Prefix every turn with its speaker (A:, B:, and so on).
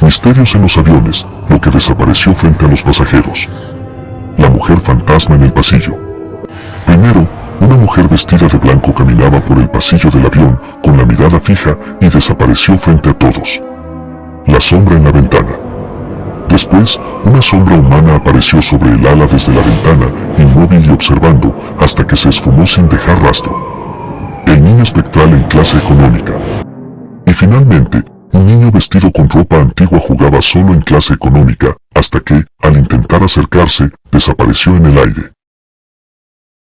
A: Misterios en los aviones, lo que desapareció frente a los pasajeros. La mujer fantasma en el pasillo. Primero, una mujer vestida de blanco caminaba por el pasillo del avión con la mirada fija y desapareció frente a todos. La sombra en la ventana. Después, una sombra humana apareció sobre el ala desde la ventana, inmóvil y observando, hasta que se esfumó sin dejar rastro. El niño espectral en clase económica. Y finalmente, un niño vestido con ropa antigua jugaba solo en clase económica, hasta que, al intentar acercarse, desapareció en el aire.